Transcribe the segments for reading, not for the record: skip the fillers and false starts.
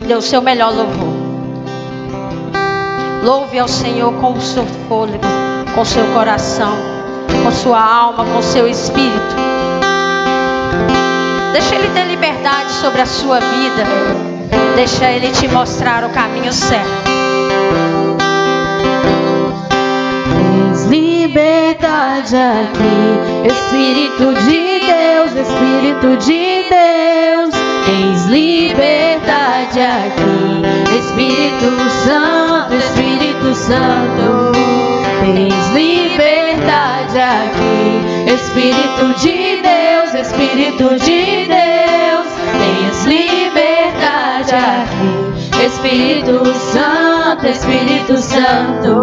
Dê o seu melhor louvor. Louve ao Senhor com o seu fôlego, com o seu coração, com sua alma, com o seu espírito. Deixa Ele ter liberdade sobre a sua vida. Deixa Ele te mostrar o caminho certo. Tens liberdade aqui, Espírito de Deus, Espírito de Deus. Tens liberdade aqui, Espírito Santo, Espírito Santo. Tens liberdade aqui, Espírito de Deus, Espírito de Deus. Tens liberdade aqui, Espírito Santo, Espírito Santo.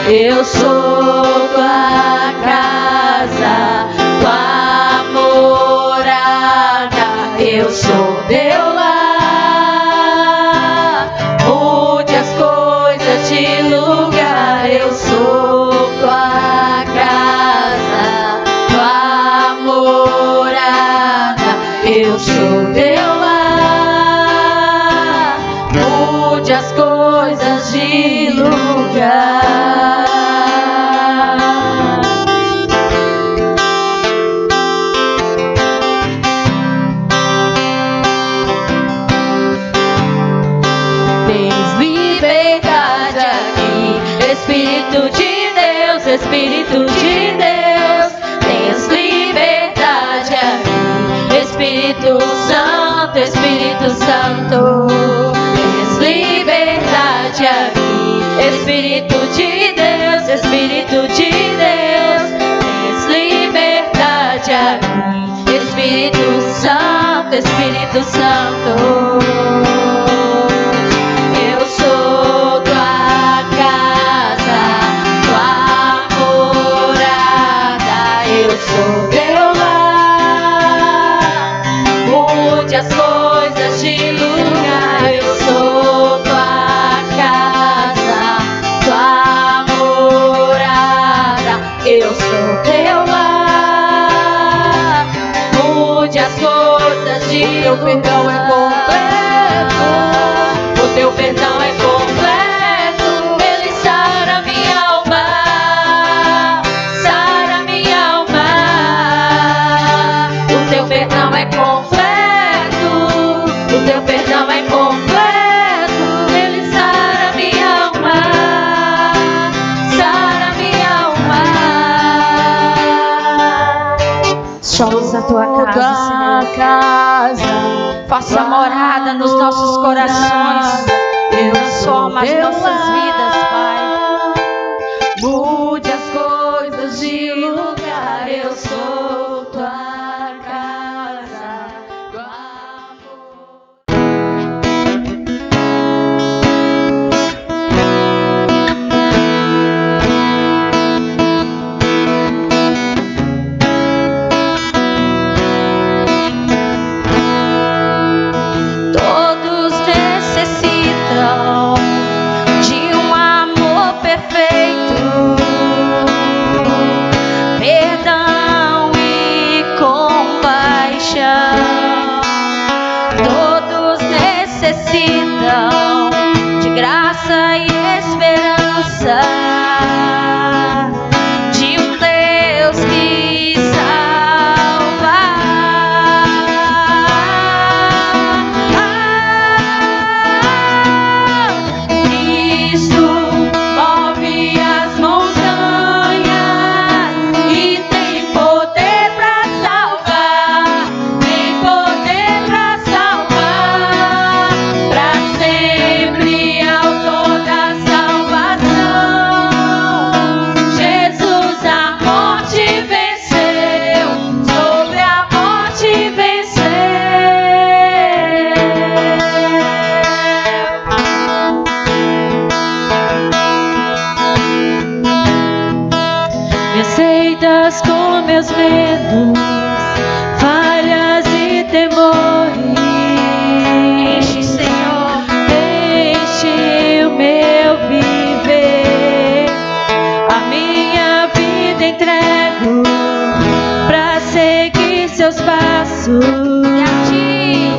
Eu sou tua casa, tua morada. Eu sou teu lar. Mude as coisas de lugar. Eu sou tua casa, tua morada. Eu sou teu lar. Mude as coisas de lugar. Espírito de Deus, Espírito de Deus. Tens liberdade aqui, Espírito Santo, Espírito Santo. Tens liberdade aqui, Espírito de Deus, Espírito de Deus. Tens liberdade aqui, Espírito Santo, Espírito Santo. Eu sou tua casa, tua morada. Eu sou teu lar. Mude as coisas de lugar. Eu sou tua casa, tua morada. Eu sou teu lar. Mude as coisas de lugar. O teu perdão é completo. O teu perdão é completo. Ele sara minha alma. Sara minha alma. O teu perdão é completo. O teu perdão é completo. Ele sara minha alma. Sara minha alma. Somos a tua casa, Senhor. Faça morada nos nossos corações. Transforma as nossas vidas, Pai. Mude as coisas de lugar. Eu sou tua casa, tua Todos necessitam de um amor perfeito, perdão e compaixão. Todos necessitam de graça e esperança, de um Deus que salva. Cristo move as montanhas e tem poder pra salvar, tem poder pra salvar, pra sempre autor da salvação. Jesus a morte venceu, sobre a morte venceu. Me aceitas com meus medos, falhas e temores. Enche, Senhor, enche o meu viver. A minha vida entrego pra seguir seus passos. E a ti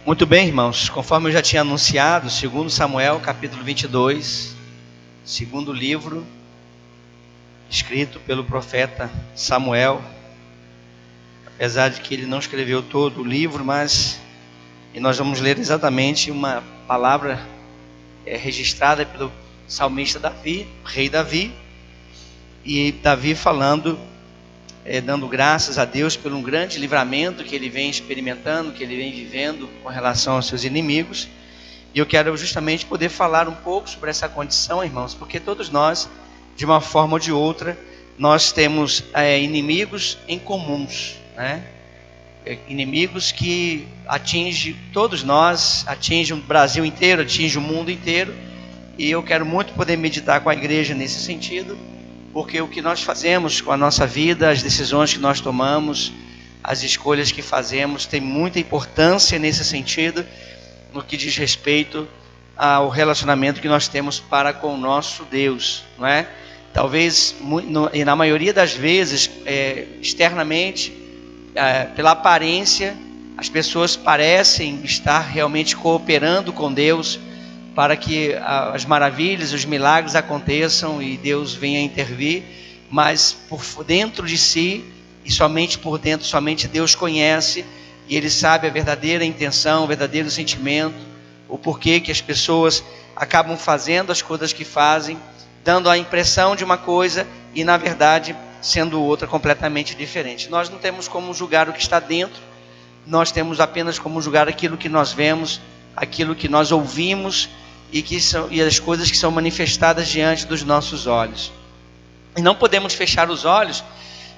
Muito bem, irmãos, conforme eu já tinha anunciado, 2 Samuel, capítulo 22, segundo livro, escrito pelo profeta Samuel, apesar de que ele não escreveu todo o livro, e nós vamos ler exatamente uma palavra registrada pelo salmista Davi, rei Davi, e Davi falando, dando graças a Deus por um grande livramento que ele vem experimentando, que ele vem vivendo com relação aos seus inimigos. E eu quero justamente poder falar um pouco sobre essa condição, irmãos, porque todos nós, de uma forma ou de outra, nós temos inimigos em comuns, né? Inimigos que atingem todos nós, atingem o Brasil inteiro, atingem o mundo inteiro. E eu quero muito poder meditar com a igreja nesse sentido, porque o que nós fazemos com a nossa vida, as decisões que nós tomamos, as escolhas que fazemos, tem muita importância nesse sentido, no que diz respeito ao relacionamento que nós temos para com o nosso Deus, não é? Talvez, e na maioria das vezes, externamente, pela aparência, as pessoas parecem estar realmente cooperando com Deus, para que as maravilhas, os milagres aconteçam e Deus venha intervir, mas por dentro de si, e somente por dentro, somente Deus conhece, e Ele sabe a verdadeira intenção, o verdadeiro sentimento, o porquê que as pessoas acabam fazendo as coisas que fazem, dando a impressão de uma coisa e na verdade sendo outra completamente diferente. Nós não temos como julgar o que está dentro, nós temos apenas como julgar aquilo que nós vemos, aquilo que nós ouvimos, e as coisas que são manifestadas diante dos nossos olhos. E não podemos fechar os olhos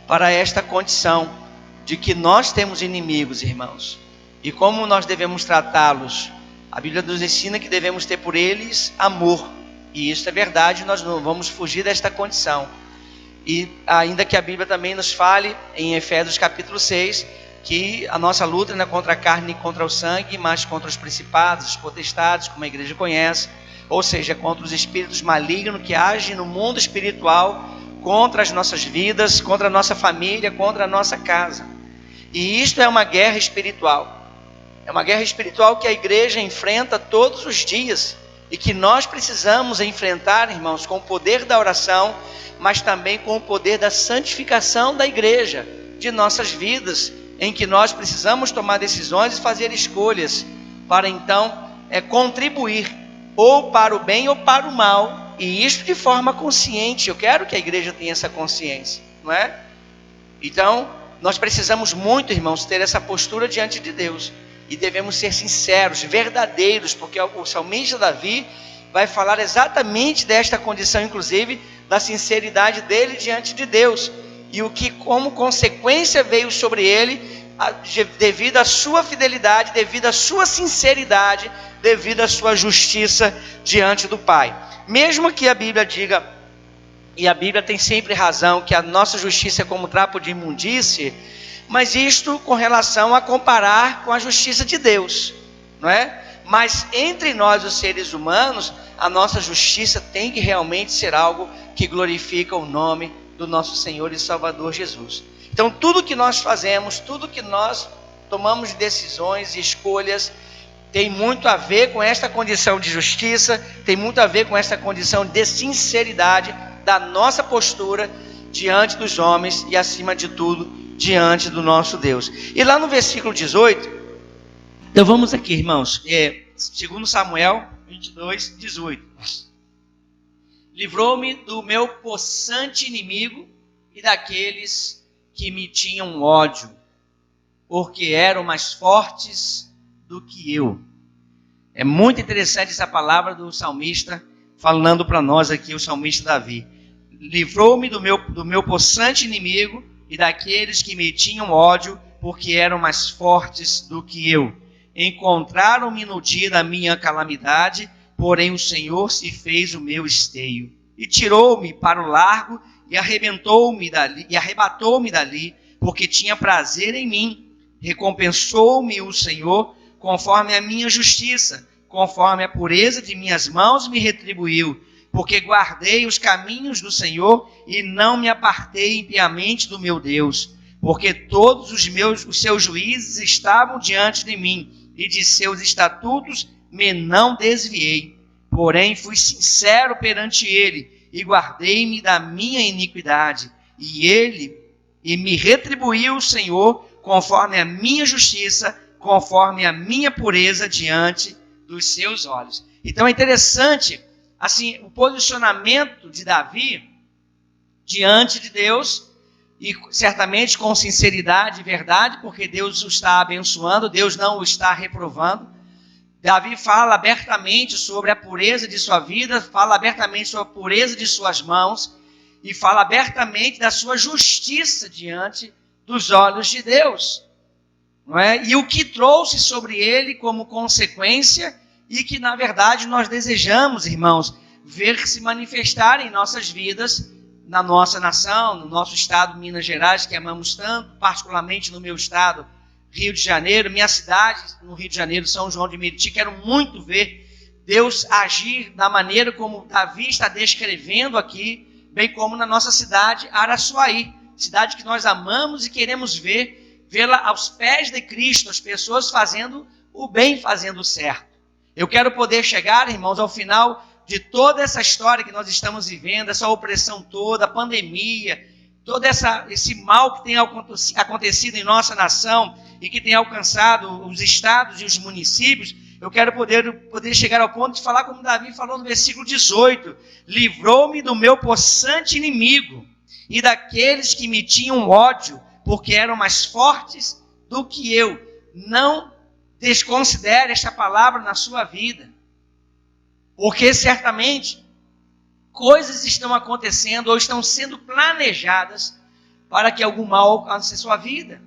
para esta condição de que nós temos inimigos, irmãos. E como nós devemos tratá-los? A Bíblia nos ensina que devemos ter por eles amor. E isso é verdade, nós não vamos fugir desta condição. E ainda que a Bíblia também nos fale, em Efésios capítulo 6, que a nossa luta não é contra a carne e contra o sangue, mas contra os principados, os potestades, como a igreja conhece, ou seja, contra os espíritos malignos que agem no mundo espiritual, contra as nossas vidas, contra a nossa família, contra a nossa casa. E isto é uma guerra espiritual. É uma guerra espiritual que a igreja enfrenta todos os dias e que nós precisamos enfrentar, irmãos, com o poder da oração, mas também com o poder da santificação da igreja, de nossas vidas, em que nós precisamos tomar decisões e fazer escolhas para então contribuir ou para o bem ou para o mal, e isso de forma consciente. Eu quero que a igreja tenha essa consciência, não é? Então, nós precisamos muito, irmãos, ter essa postura diante de Deus, e devemos ser sinceros, verdadeiros, porque o salmista Davi vai falar exatamente desta condição, inclusive da sinceridade dele diante de Deus, e o que como consequência veio sobre ele, devido à sua fidelidade, devido à sua sinceridade, devido à sua justiça diante do Pai. Mesmo que a Bíblia diga, e a Bíblia tem sempre razão, que a nossa justiça é como trapo de imundície, mas isto com relação a comparar com a justiça de Deus, não é? Mas entre nós, os seres humanos, a nossa justiça tem que realmente ser algo que glorifica o nome do nosso Senhor e Salvador Jesus. Então tudo que nós fazemos, tudo que nós tomamos de decisões e escolhas, tem muito a ver com esta condição de justiça, tem muito a ver com esta condição de sinceridade da nossa postura diante dos homens e acima de tudo, diante do nosso Deus. E lá no versículo 18, então vamos aqui, irmãos, 2 Samuel 22, 18. Livrou-me do meu possante inimigo e daqueles que me tinham ódio, porque eram mais fortes do que eu. É muito interessante essa palavra do salmista, falando para nós aqui, o salmista Davi. Livrou-me do meu possante inimigo e daqueles que me tinham ódio, porque eram mais fortes do que eu. Encontraram-me no dia da minha calamidade, porém o Senhor se fez o meu esteio. E tirou-me para o largo e arrebatou-me dali, porque tinha prazer em mim. Recompensou-me o Senhor conforme a minha justiça, conforme a pureza de minhas mãos me retribuiu. Porque guardei os caminhos do Senhor e não me apartei impiamente do meu Deus. Porque todos os seus juízes estavam diante de mim, e de seus estatutos me não desviei. Porém, fui sincero perante ele e guardei-me da minha iniquidade. E me retribuiu o Senhor conforme a minha justiça, conforme a minha pureza diante dos seus olhos. Então é interessante, assim, o posicionamento de Davi diante de Deus, e certamente com sinceridade e verdade, porque Deus o está abençoando, Deus não o está reprovando. Davi fala abertamente sobre a pureza de sua vida, fala abertamente sobre a pureza de suas mãos, e fala abertamente da sua justiça diante dos olhos de Deus. Não é? E o que trouxe sobre ele como consequência, e que na verdade nós desejamos, irmãos, ver se manifestar em nossas vidas, na nossa nação, no nosso estado, Minas Gerais, que amamos tanto, particularmente no meu estado, Rio de Janeiro, minha cidade, no Rio de Janeiro, São João de Meriti. Quero muito ver Deus agir da maneira como Davi está descrevendo aqui, bem como na nossa cidade, Araçuaí, cidade que nós amamos e queremos vê-la aos pés de Cristo, as pessoas fazendo o bem, fazendo o certo. Eu quero poder chegar, irmãos, ao final de toda essa história que nós estamos vivendo, essa opressão toda, a pandemia, todo esse mal que tem acontecido em nossa nação e que tem alcançado os estados e os municípios. Eu quero poder chegar ao ponto de falar como Davi falou no versículo 18: livrou-me do meu possante inimigo e daqueles que me tinham ódio, porque eram mais fortes do que eu. Não desconsidere esta palavra na sua vida, porque certamente coisas estão acontecendo ou estão sendo planejadas para que algum mal alcance a sua vida.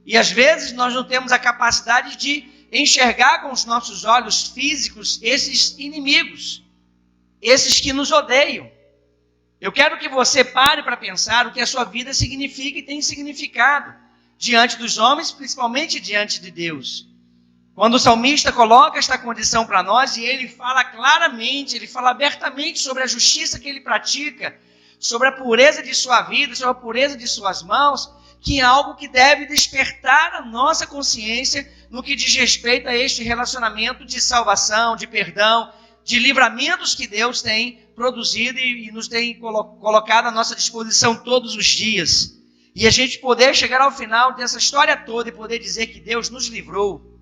E às vezes nós não temos a capacidade de enxergar com os nossos olhos físicos esses inimigos, esses que nos odeiam. Eu quero que você pare para pensar o que a sua vida significa e tem significado diante dos homens, principalmente diante de Deus. Quando o salmista coloca esta condição para nós, e ele fala claramente, ele fala abertamente sobre a justiça que ele pratica, sobre a pureza de sua vida, sobre a pureza de suas mãos, que é algo que deve despertar a nossa consciência no que diz respeito a este relacionamento de salvação, de perdão, de livramentos que Deus tem produzido e nos tem colocado à nossa disposição todos os dias. E a gente poder chegar ao final dessa história toda e poder dizer que Deus nos livrou.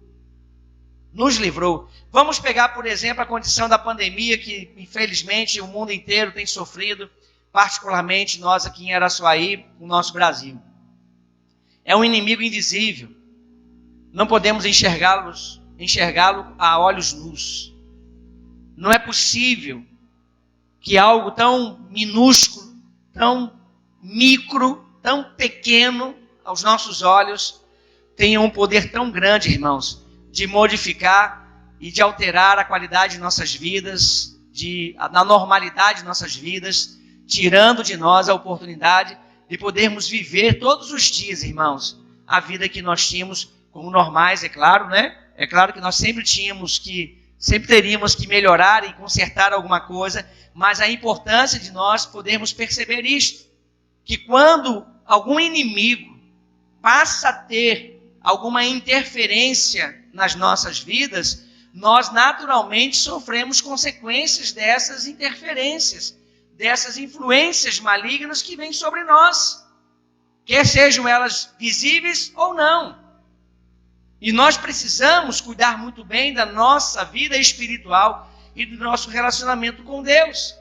Nos livrou. Vamos pegar, por exemplo, a condição da pandemia que, infelizmente, o mundo inteiro tem sofrido, particularmente nós aqui em Araçuaí, no nosso Brasil. É um inimigo invisível. Não podemos enxergá-lo a olhos nus. Não é possível que algo tão minúsculo, tão micro, tão pequeno aos nossos olhos tenha um poder tão grande, irmãos, de modificar e de alterar a qualidade de nossas vidas, na normalidade de nossas vidas, tirando de nós a oportunidade de podermos viver todos os dias, irmãos, a vida que nós tínhamos como normais, é claro, né? É claro que nós sempre teríamos que melhorar e consertar alguma coisa, mas a importância de nós podermos perceber isto, que quando algum inimigo passa a ter alguma interferência nas nossas vidas, nós naturalmente sofremos consequências dessas interferências, dessas influências malignas que vêm sobre nós, quer sejam elas visíveis ou não. E nós precisamos cuidar muito bem da nossa vida espiritual e do nosso relacionamento com Deus.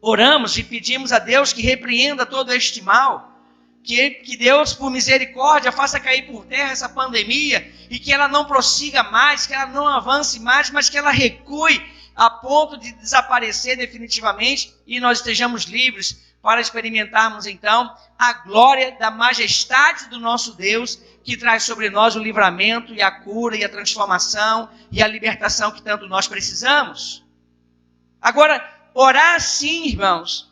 Oramos e pedimos a Deus que repreenda todo este mal, que Deus, por misericórdia, faça cair por terra essa pandemia e que ela não prossiga mais, que ela não avance mais, mas que ela recue a ponto de desaparecer definitivamente e nós estejamos livres para experimentarmos então a glória da majestade do nosso Deus, que traz sobre nós o livramento e a cura e a transformação e a libertação que tanto nós precisamos. Agora, orar assim, irmãos,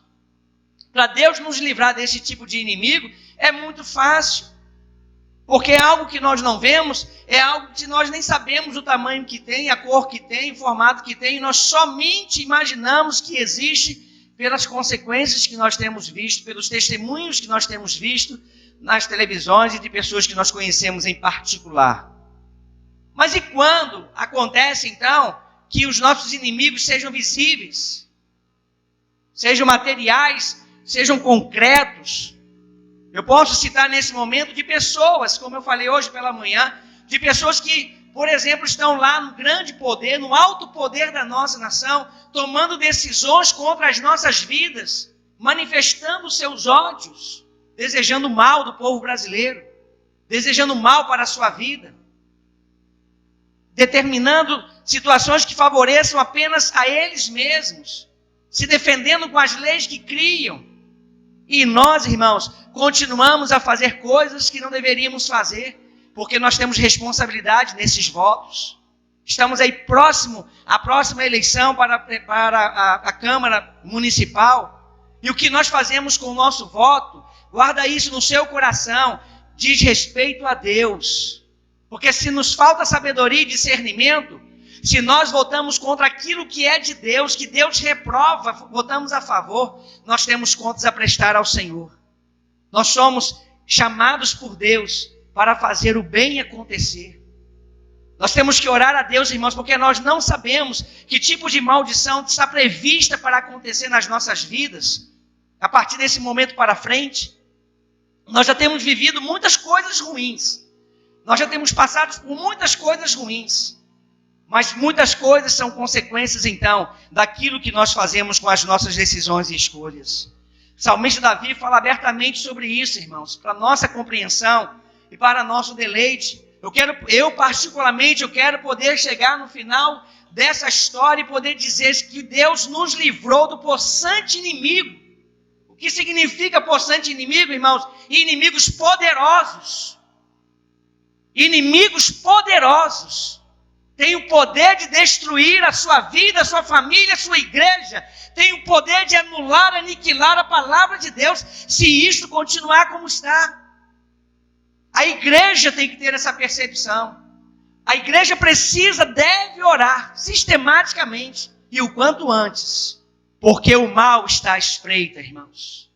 para Deus nos livrar desse tipo de inimigo, é muito fácil. Porque é algo que nós não vemos, é algo que nós nem sabemos o tamanho que tem, a cor que tem, o formato que tem, e nós somente imaginamos que existe pelas consequências que nós temos visto, pelos testemunhos que nós temos visto nas televisões e de pessoas que nós conhecemos em particular. Mas e quando acontece, então, que os nossos inimigos sejam visíveis, sejam materiais, sejam concretos? Eu posso citar nesse momento de pessoas, como eu falei hoje pela manhã, de pessoas que, por exemplo, estão lá no grande poder, no alto poder da nossa nação, tomando decisões contra as nossas vidas, manifestando seus ódios, desejando mal do povo brasileiro, desejando mal para a sua vida, determinando situações que favoreçam apenas a eles mesmos, se defendendo com as leis que criam. E nós, irmãos, continuamos a fazer coisas que não deveríamos fazer, porque nós temos responsabilidade nesses votos. Estamos aí próximo à próxima eleição para a Câmara Municipal. E o que nós fazemos com o nosso voto, guarda isso no seu coração, diz respeito a Deus. Porque se nos falta sabedoria e discernimento, se nós votamos contra aquilo que é de Deus, que Deus reprova, votamos a favor, nós temos contas a prestar ao Senhor. Nós somos chamados por Deus para fazer o bem acontecer. Nós temos que orar a Deus, irmãos, porque nós não sabemos que tipo de maldição está prevista para acontecer nas nossas vidas, a partir desse momento para frente. Nós já temos vivido muitas coisas ruins. Nós já temos passado por muitas coisas ruins. Mas muitas coisas são consequências, então, daquilo que nós fazemos com as nossas decisões e escolhas. O salmista Davi fala abertamente sobre isso, irmãos, para nossa compreensão e para nosso deleite. Eu particularmente quero poder chegar no final dessa história e poder dizer que Deus nos livrou do possante inimigo. O que significa possante inimigo, irmãos? Inimigos poderosos. Inimigos poderosos. Tem o poder de destruir a sua vida, a sua família, a sua igreja. Tem o poder de anular, aniquilar a palavra de Deus, se isso continuar como está. A igreja tem que ter essa percepção. A igreja deve orar sistematicamente e o quanto antes. Porque o mal está à espreita, irmãos.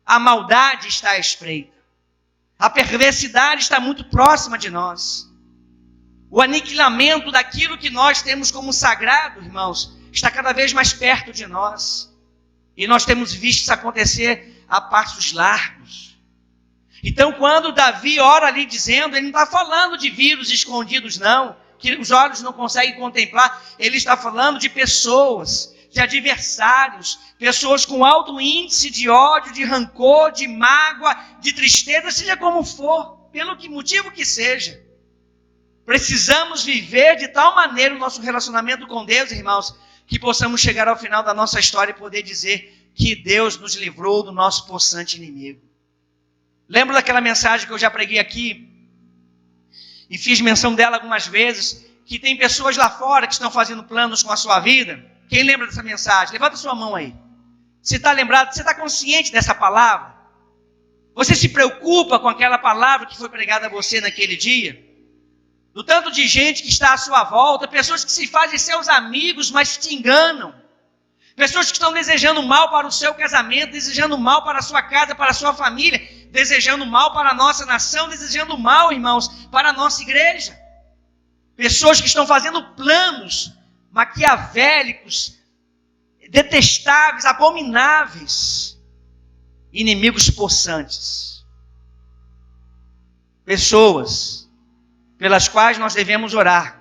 A maldade está à espreita. A perversidade está muito próxima de nós. O aniquilamento daquilo que nós temos como sagrado, irmãos, está cada vez mais perto de nós. E nós temos visto isso acontecer a passos largos. Então, quando Davi ora ali dizendo, ele não está falando de vírus escondidos, não, que os olhos não conseguem contemplar. Ele está falando de pessoas, de adversários, pessoas com alto índice de ódio, de rancor, de mágoa, de tristeza, seja como for, pelo que motivo que seja. Precisamos viver de tal maneira o nosso relacionamento com Deus, irmãos, que possamos chegar ao final da nossa história e poder dizer que Deus nos livrou do nosso possante inimigo. Lembro daquela mensagem que eu já preguei aqui e fiz menção dela algumas vezes, que tem pessoas lá fora que estão fazendo planos com a sua vida. Quem lembra dessa mensagem? Levanta sua mão aí. Você está lembrado? Você está consciente dessa palavra? Você se preocupa com aquela palavra que foi pregada a você naquele dia? Do tanto de gente que está à sua volta, pessoas que se fazem seus amigos, mas te enganam. Pessoas que estão desejando mal para o seu casamento, desejando mal para a sua casa, para a sua família, desejando mal para a nossa nação, desejando mal, irmãos, para a nossa igreja. Pessoas que estão fazendo planos maquiavélicos, detestáveis, abomináveis, inimigos possantes. Pessoas pelas quais nós devemos orar.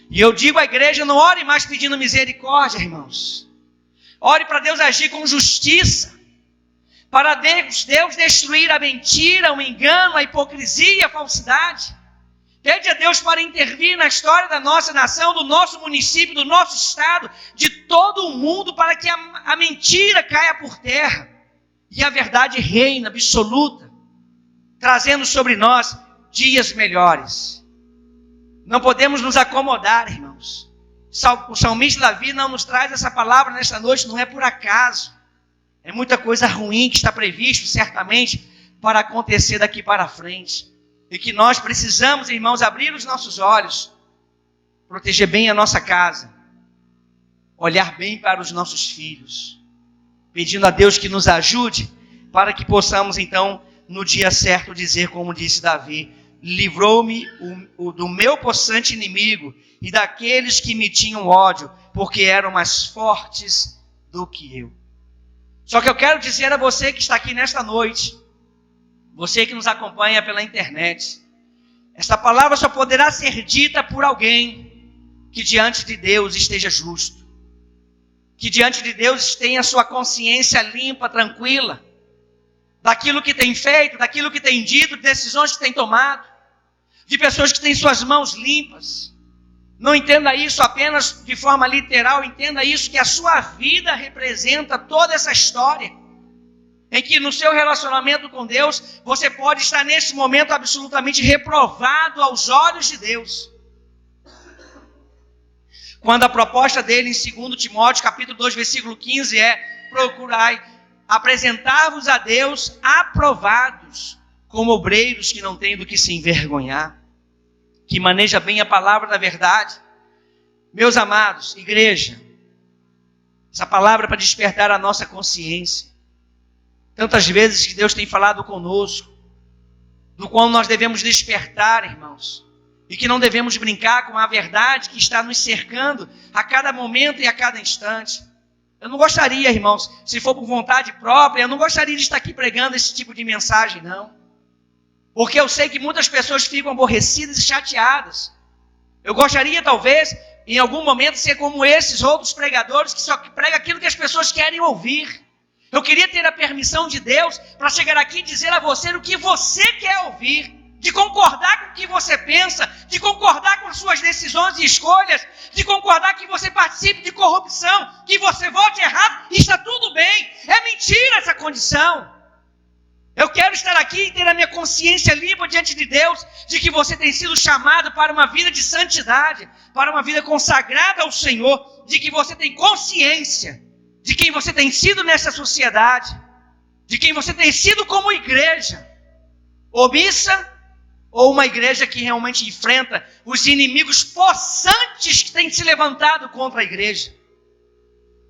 E eu digo à igreja, não ore mais pedindo misericórdia, irmãos. Ore para Deus agir com justiça. Para Deus destruir a mentira, o engano, a hipocrisia, a falsidade. Pede a Deus para intervir na história da nossa nação, do nosso município, do nosso estado, de todo o mundo, para que a mentira caia por terra. E a verdade reina absoluta, trazendo sobre nós dias melhores. Não podemos nos acomodar, irmãos. O salmista Davi não nos traz essa palavra nesta noite, não é por acaso. É muita coisa ruim que está previsto, certamente, para acontecer daqui para frente. E que nós precisamos, irmãos, abrir os nossos olhos, proteger bem a nossa casa, olhar bem para os nossos filhos, pedindo a Deus que nos ajude, para que possamos, então, no dia certo dizer, como disse Davi, livrou-me do meu possante inimigo e daqueles que me tinham ódio, porque eram mais fortes do que eu. Só que eu quero dizer a você que está aqui nesta noite, você que nos acompanha pela internet, esta palavra só poderá ser dita por alguém que diante de Deus esteja justo, que diante de Deus tenha sua consciência limpa, tranquila, daquilo que tem feito, daquilo que tem dito, de decisões que tem tomado, de pessoas que têm suas mãos limpas. Não entenda isso apenas de forma literal, entenda isso que a sua vida representa toda essa história, em que no seu relacionamento com Deus, você pode estar nesse momento absolutamente reprovado aos olhos de Deus. Quando a proposta dele em 2 Timóteo, capítulo 2, versículo 15 é: procurai apresentar-vos a Deus aprovados, como obreiros que não têm do que se envergonhar, que maneja bem a palavra da verdade. Meus amados, igreja, essa palavra é para despertar a nossa consciência. Tantas vezes que Deus tem falado conosco, do qual nós devemos despertar, irmãos, e que não devemos brincar com a verdade que está nos cercando a cada momento e a cada instante. Eu não gostaria, irmãos, se for por vontade própria, eu não gostaria de estar aqui pregando esse tipo de mensagem, não. Porque eu sei que muitas pessoas ficam aborrecidas e chateadas. Eu gostaria, talvez, em algum momento, ser como esses outros pregadores que só pregam aquilo que as pessoas querem ouvir. Eu queria ter a permissão de Deus para chegar aqui e dizer a você o que você quer ouvir, de concordar com o que você pensa, de concordar com as suas decisões e escolhas, de concordar que você participe de corrupção, que você vote errado, e está tudo bem. É mentira essa condição. Eu quero estar aqui e ter a minha consciência limpa diante de Deus, de que você tem sido chamado para uma vida de santidade, para uma vida consagrada ao Senhor, de que você tem consciência de quem você tem sido nessa sociedade, de quem você tem sido como igreja, omissa, ou uma igreja que realmente enfrenta os inimigos possantes que têm se levantado contra a igreja.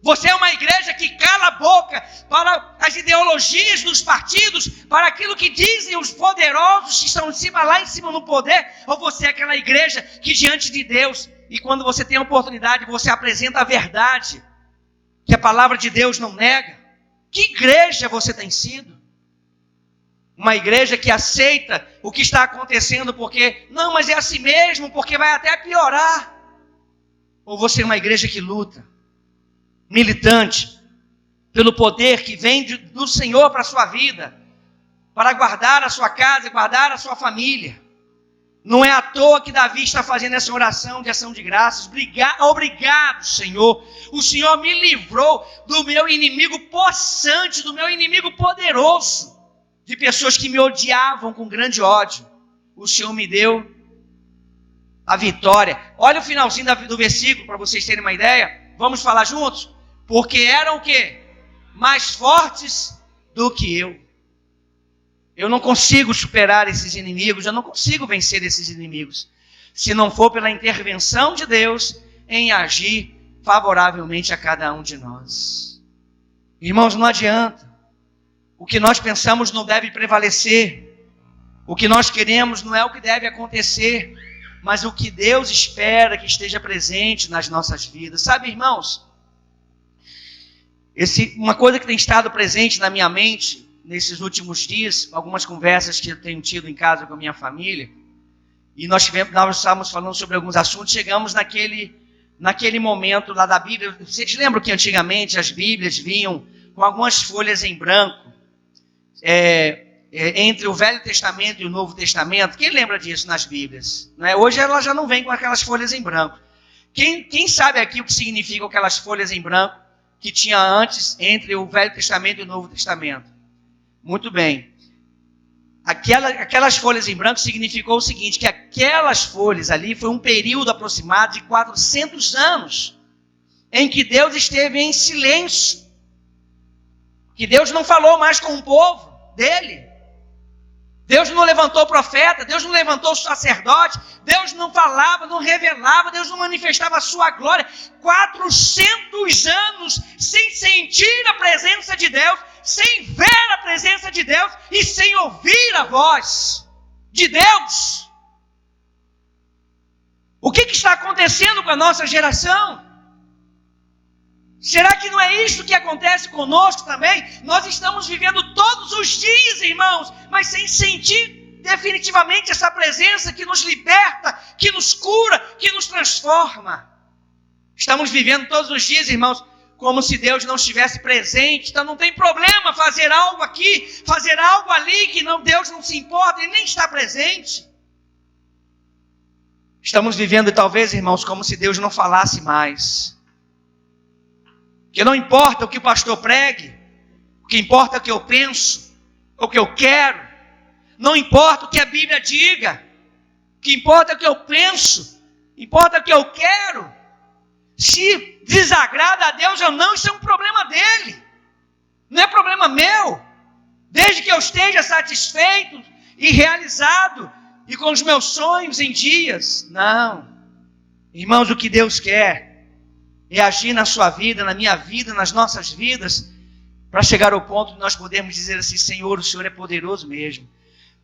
Você é uma igreja que cala a boca para as ideologias dos partidos, para aquilo que dizem os poderosos que estão lá em cima no poder, ou você é aquela igreja que diante de Deus, e quando você tem a oportunidade, você apresenta a verdade, que a palavra de Deus não nega? Que igreja você tem sido? Uma igreja que aceita o que está acontecendo porque, não, mas é assim mesmo, porque vai até piorar. Ou você é uma igreja que luta, militante, pelo poder que vem do Senhor para a sua vida, para guardar a sua casa, guardar a sua família. Não é à toa que Davi está fazendo essa oração de ação de graças. Obrigado, Senhor. O Senhor me livrou do meu inimigo possante, do meu inimigo poderoso, de pessoas que me odiavam com grande ódio. O Senhor me deu a vitória. Olha o finalzinho do versículo para vocês terem uma ideia. Vamos falar juntos? Porque eram o quê? Mais fortes do que eu. Eu não consigo superar esses inimigos, eu não consigo vencer esses inimigos, se não for pela intervenção de Deus em agir favoravelmente a cada um de nós. Irmãos, não adianta. O que nós pensamos não deve prevalecer. O que nós queremos não é o que deve acontecer, mas o que Deus espera que esteja presente nas nossas vidas. Sabe, irmãos, uma coisa que tem estado presente na minha mente nesses últimos dias, algumas conversas que eu tenho tido em casa com a minha família, e nós estávamos falando sobre alguns assuntos, chegamos naquele momento lá da Bíblia. Vocês lembram que antigamente as Bíblias vinham com algumas folhas em branco, entre o Velho Testamento e o Novo Testamento? Quem lembra disso nas Bíblias? Não é? Hoje ela já não vem com aquelas folhas em branco. Quem sabe aqui o que significam aquelas folhas em branco que tinha antes entre o Velho Testamento e o Novo Testamento? Muito bem. Aquelas folhas em branco significou o seguinte, que aquelas folhas ali foi um período aproximado de 400 anos em que Deus esteve em silêncio, que Deus não falou mais com o povo dele. Deus não levantou profeta, Deus não levantou sacerdote, Deus não falava, não revelava, Deus não manifestava a sua glória. 400 anos sem sentir a presença de Deus, sem ver a presença de Deus e sem ouvir a voz de Deus. O que está acontecendo com a nossa geração? Será que não é isso que acontece conosco também? Nós estamos vivendo todos os dias, irmãos, mas sem sentir definitivamente essa presença que nos liberta, que nos cura, que nos transforma. Estamos vivendo todos os dias, irmãos, como se Deus não estivesse presente. Então não tem problema fazer algo aqui, fazer algo ali, que Deus não se importa, Ele nem está presente. Estamos vivendo talvez, irmãos, como se Deus não falasse mais. Que não importa o que o pastor pregue, o que importa é o que eu penso, o que eu quero. Não importa o que a Bíblia diga, o que importa é o que eu penso, importa o que eu quero. Se desagrada a Deus ou não, isso é um problema dele, não é problema meu. Desde que eu esteja satisfeito e realizado e com os meus sonhos em dias. Não, irmãos, o que Deus quer é agir na sua vida, na minha vida, nas nossas vidas, para chegar ao ponto de nós podermos dizer assim: Senhor, o Senhor é poderoso mesmo,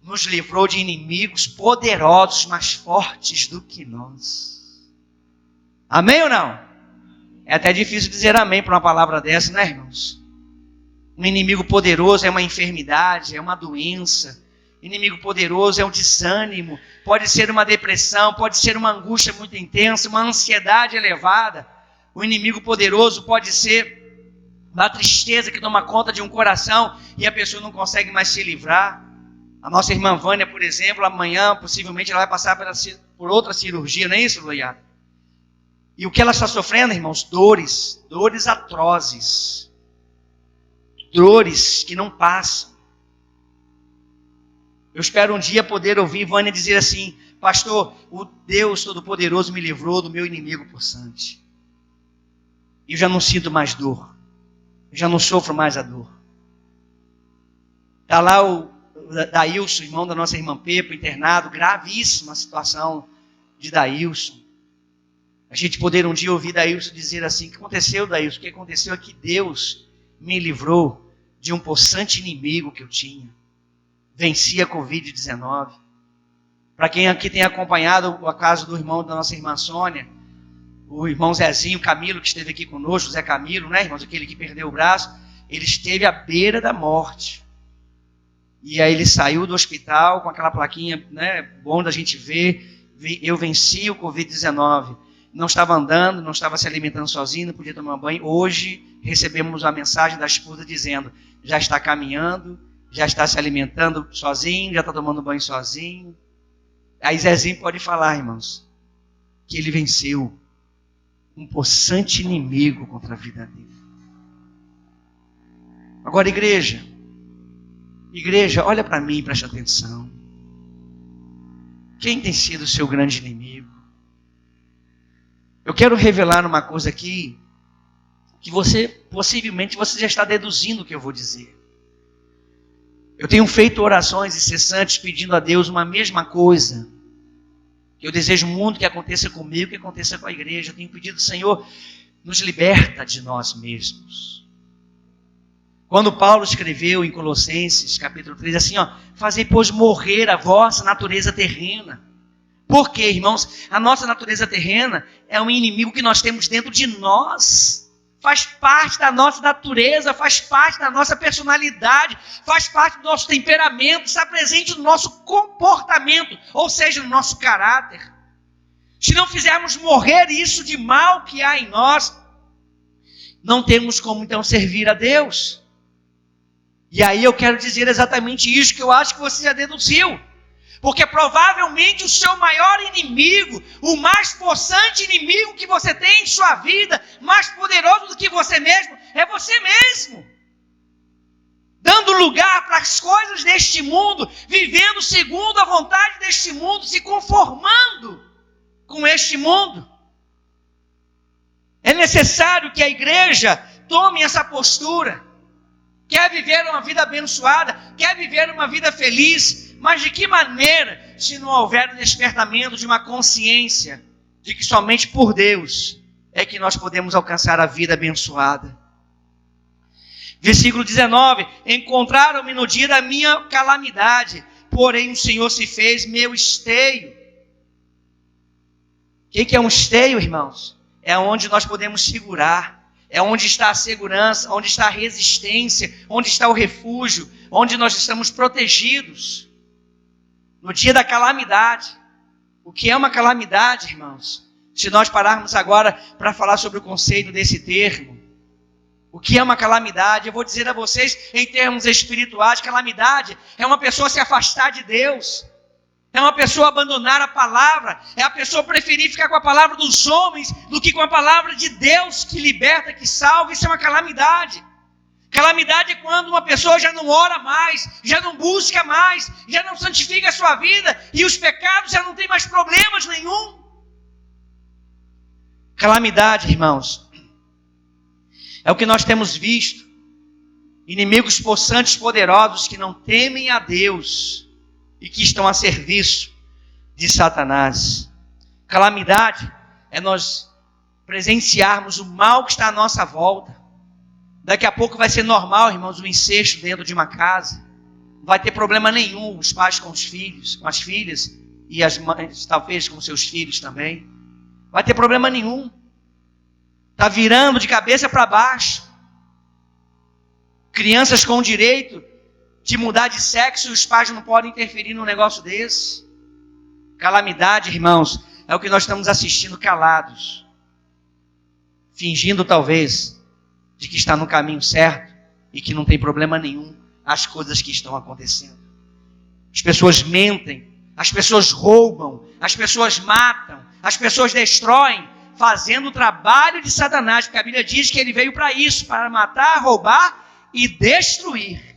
nos livrou de inimigos poderosos, mais fortes do que nós. Amém ou não? É até difícil dizer amém para uma palavra dessa, né, irmãos? Um inimigo poderoso é uma enfermidade, é uma doença. Inimigo poderoso é um desânimo, pode ser uma depressão, pode ser uma angústia muito intensa, uma ansiedade elevada. O inimigo poderoso pode ser uma tristeza que toma conta de um coração e a pessoa não consegue mais se livrar. A nossa irmã Vânia, por exemplo, amanhã possivelmente ela vai passar por outra cirurgia, não é isso, Loiada? E o que ela está sofrendo, irmãos? Dores atrozes, dores que não passam. Eu espero um dia poder ouvir Vânia dizer assim: pastor, o Deus Todo-Poderoso me livrou do meu inimigo possante. E eu já não sinto mais dor, eu já não sofro mais a dor. Está lá o Daílson, irmão da nossa irmã Pepa, internado, gravíssima a situação de Daílson. A gente poder um dia ouvir Daílson dizer assim: o que aconteceu, Daílson? O que aconteceu é que Deus me livrou de um possante inimigo que eu tinha. Venci a Covid-19. Para quem aqui tem acompanhado o caso do irmão da nossa irmã Sônia, o irmão Zezinho Camilo, que esteve aqui conosco, Zé Camilo, né, irmãos? Aquele que perdeu o braço, ele esteve à beira da morte. E aí ele saiu do hospital com aquela plaquinha, né, bom da gente ver: eu venci o Covid-19. Não estava andando, não estava se alimentando sozinho, não podia tomar banho. Hoje recebemos a mensagem da esposa dizendo: já está caminhando, já está se alimentando sozinho, já está tomando banho sozinho. Aí Zezinho pode falar, irmãos, que ele venceu um possante inimigo contra a vida dele. Agora, igreja, olha para mim e preste atenção. Quem tem sido o seu grande inimigo? Eu quero revelar uma coisa aqui, que possivelmente você já está deduzindo o que eu vou dizer. Eu tenho feito orações incessantes pedindo a Deus uma mesma coisa, que eu desejo muito que aconteça comigo, que aconteça com a igreja. Eu tenho pedido: Senhor, nos liberta de nós mesmos. Quando Paulo escreveu em Colossenses, capítulo 3, assim, fazei, pois, morrer a vossa natureza terrena. Por quê, irmãos? A nossa natureza terrena é um inimigo que nós temos dentro de nós. Faz parte da nossa natureza, faz parte da nossa personalidade, faz parte do nosso temperamento, está presente no nosso comportamento, ou seja, no nosso caráter. Se não fizermos morrer isso de mal que há em nós, não temos como então servir a Deus. E aí eu quero dizer exatamente isso que eu acho que você já deduziu. Porque provavelmente o seu maior inimigo, o mais possante inimigo que você tem em sua vida, mais poderoso do que você mesmo, é você mesmo. Dando lugar para as coisas deste mundo, vivendo segundo a vontade deste mundo, se conformando com este mundo. É necessário que a igreja tome essa postura. Quer viver uma vida abençoada, quer viver uma vida feliz, mas de que maneira, se não houver um despertamento de uma consciência de que somente por Deus é que nós podemos alcançar a vida abençoada? Versículo 19: encontraram-me no dia da minha calamidade, porém o Senhor se fez meu esteio. O que é um esteio, irmãos? É onde nós podemos segurar. É onde está a segurança, onde está a resistência, onde está o refúgio, onde nós estamos protegidos. No dia da calamidade. O que é uma calamidade, irmãos? Se nós pararmos agora para falar sobre o conceito desse termo. O que é uma calamidade? Eu vou dizer a vocês, em termos espirituais, calamidade é uma pessoa se afastar de Deus. É uma pessoa abandonar a palavra. É a pessoa preferir ficar com a palavra dos homens do que com a palavra de Deus que liberta, que salva. Isso é uma calamidade. Calamidade é quando uma pessoa já não ora mais, já não busca mais, já não santifica a sua vida e os pecados já não tem mais problemas nenhum. Calamidade, irmãos, é o que nós temos visto. Inimigos possantes poderosos que não temem a Deus e que estão a serviço de Satanás. Calamidade é nós presenciarmos o mal que está à nossa volta. Daqui a pouco vai ser normal, irmãos, o incesto dentro de uma casa. Não vai ter problema nenhum os pais com os filhos, com as filhas e as mães, talvez com seus filhos também. Não vai ter problema nenhum. Está virando de cabeça para baixo. Crianças com o direito de mudar de sexo e os pais não podem interferir num negócio desse. Calamidade, irmãos, é o que nós estamos assistindo calados. Fingindo talvez de que está no caminho certo e que não tem problema nenhum as coisas que estão acontecendo. As pessoas mentem, as pessoas roubam, as pessoas matam, as pessoas destroem, fazendo o trabalho de Satanás, porque a Bíblia diz que ele veio para isso, para matar, roubar e destruir.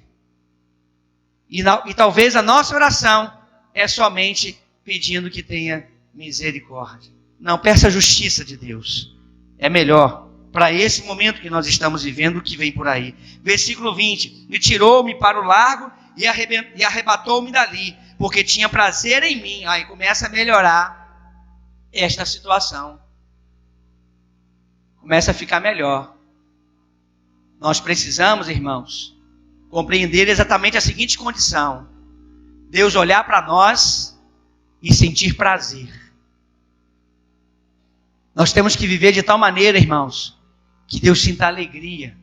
E talvez a nossa oração é somente pedindo que tenha misericórdia. Não, peça a justiça de Deus. É melhor para esse momento que nós estamos vivendo, o que vem por aí. Versículo 20. E tirou-me para o largo e arrebatou-me dali, porque tinha prazer em mim. Aí começa a melhorar esta situação. Começa a ficar melhor. Nós precisamos, irmãos, compreender exatamente a seguinte condição. Deus olhar para nós e sentir prazer. Nós temos que viver de tal maneira, irmãos, que Deus sinta alegria.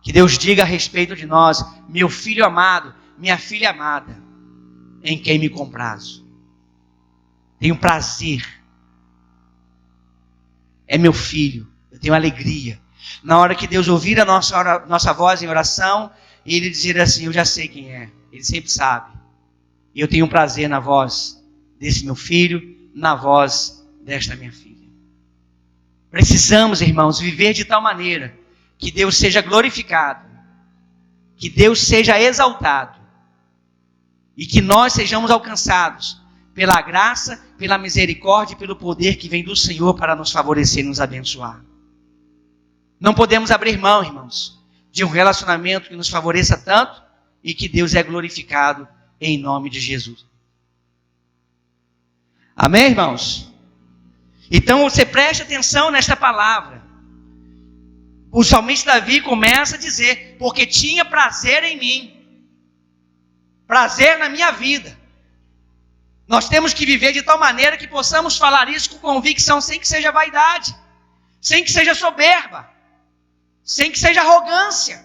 Que Deus diga a respeito de nós: meu filho amado, minha filha amada, em quem me comprazo. Tenho prazer. É meu filho, eu tenho alegria. Na hora que Deus ouvir a nossa voz em oração, e Ele dizer assim: eu já sei quem é. Ele sempre sabe. E eu tenho prazer na voz desse meu filho, na voz desta minha filha. Precisamos, irmãos, viver de tal maneira que Deus seja glorificado, que Deus seja exaltado e que nós sejamos alcançados pela graça, pela misericórdia e pelo poder que vem do Senhor para nos favorecer e nos abençoar. Não podemos abrir mão, irmãos, de um relacionamento que nos favoreça tanto e que Deus é glorificado em nome de Jesus. Amém, irmãos? Então você preste atenção nesta palavra. O salmista Davi começa a dizer: porque tinha prazer em mim, prazer na minha vida. Nós temos que viver de tal maneira que possamos falar isso com convicção, sem que seja vaidade, sem que seja soberba, sem que seja arrogância.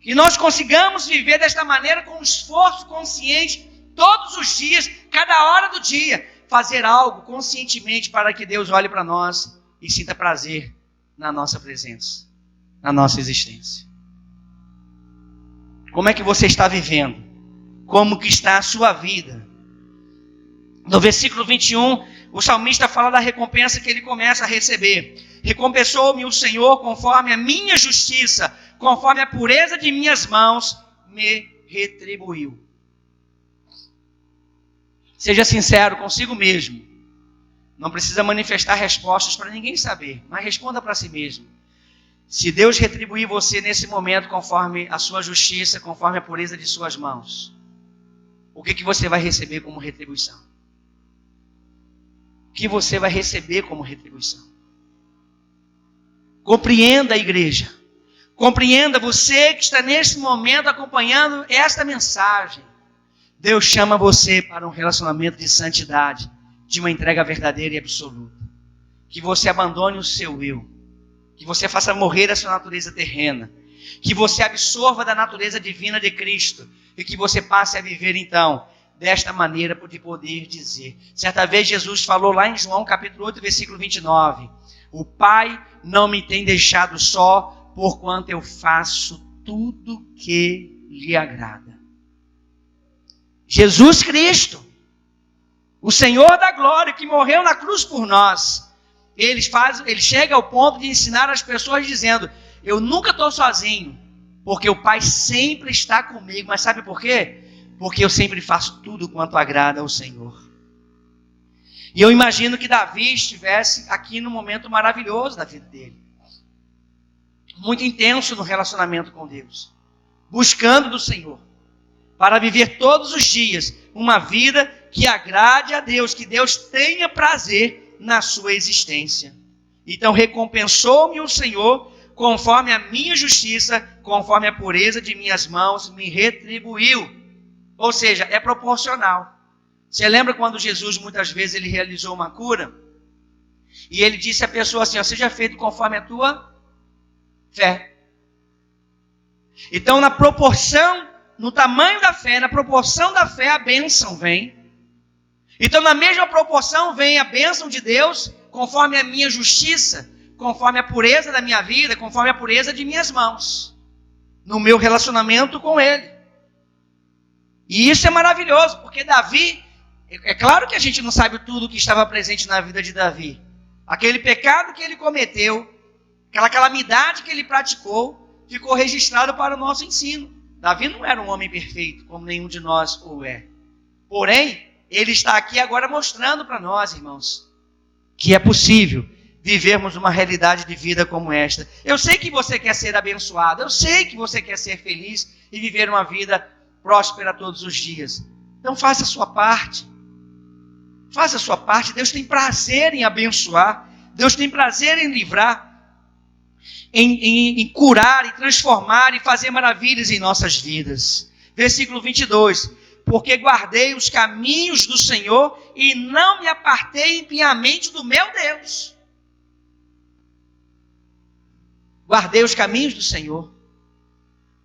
Que nós consigamos viver desta maneira com um esforço consciente, todos os dias, cada hora do dia, fazer algo conscientemente para que Deus olhe para nós e sinta prazer na nossa presença, na nossa existência. Como é que você está vivendo? Como que está a sua vida? No versículo 21, o salmista fala da recompensa que ele começa a receber. Recompensou-me o Senhor conforme a minha justiça, conforme a pureza de minhas mãos, me retribuiu. Seja sincero consigo mesmo. Não precisa manifestar respostas para ninguém saber, mas responda para si mesmo. Se Deus retribuir você nesse momento conforme a sua justiça, conforme a pureza de suas mãos, o que você vai receber como retribuição? O que você vai receber como retribuição? Compreenda, igreja. Compreenda, você que está nesse momento acompanhando esta mensagem. Deus chama você para um relacionamento de santidade, de uma entrega verdadeira e absoluta. Que você abandone o seu eu. Que você faça morrer a sua natureza terrena. Que você absorva da natureza divina de Cristo. E que você passe a viver então desta maneira de poder dizer. Certa vez Jesus falou lá em João capítulo 8, versículo 29. O Pai não me tem deixado só, porquanto eu faço tudo que lhe agrada. Jesus Cristo, o Senhor da glória, que morreu na cruz por nós, ele chega ao ponto de ensinar as pessoas dizendo, eu nunca estou sozinho, porque o Pai sempre está comigo. Mas sabe por quê? Porque eu sempre faço tudo quanto agrada ao Senhor. E eu imagino que Davi estivesse aqui num momento maravilhoso da vida dele. Muito intenso no relacionamento com Deus. Buscando do Senhor. Para viver todos os dias uma vida que agrade a Deus. Que Deus tenha prazer na sua existência. Então recompensou-me o Senhor conforme a minha justiça, conforme a pureza de minhas mãos, me retribuiu. Ou seja, é proporcional. Você lembra quando Jesus, muitas vezes, ele realizou uma cura? E ele disse à pessoa assim, ó, seja feito conforme a tua fé. Então, na proporção, no tamanho da fé, na proporção da fé, a bênção vem. Então, na mesma proporção, vem a bênção de Deus, conforme a minha justiça, conforme a pureza da minha vida, conforme a pureza de minhas mãos, no meu relacionamento com Ele. E isso é maravilhoso, porque Davi, é claro que a gente não sabe tudo o que estava presente na vida de Davi. Aquele pecado que ele cometeu, aquela calamidade que ele praticou, ficou registrado para o nosso ensino. Davi não era um homem perfeito, como nenhum de nós o é. Porém, ele está aqui agora mostrando para nós, irmãos, que é possível vivermos uma realidade de vida como esta. Eu sei que você quer ser abençoado, eu sei que você quer ser feliz e viver uma vida próspera todos os dias. Então faça a sua parte. Faça a sua parte. Deus tem prazer em abençoar. Deus tem prazer em livrar, em curar, em transformar e fazer maravilhas em nossas vidas. Versículo 22. Porque guardei os caminhos do Senhor e não me apartei impiamente do meu Deus. Guardei os caminhos do Senhor.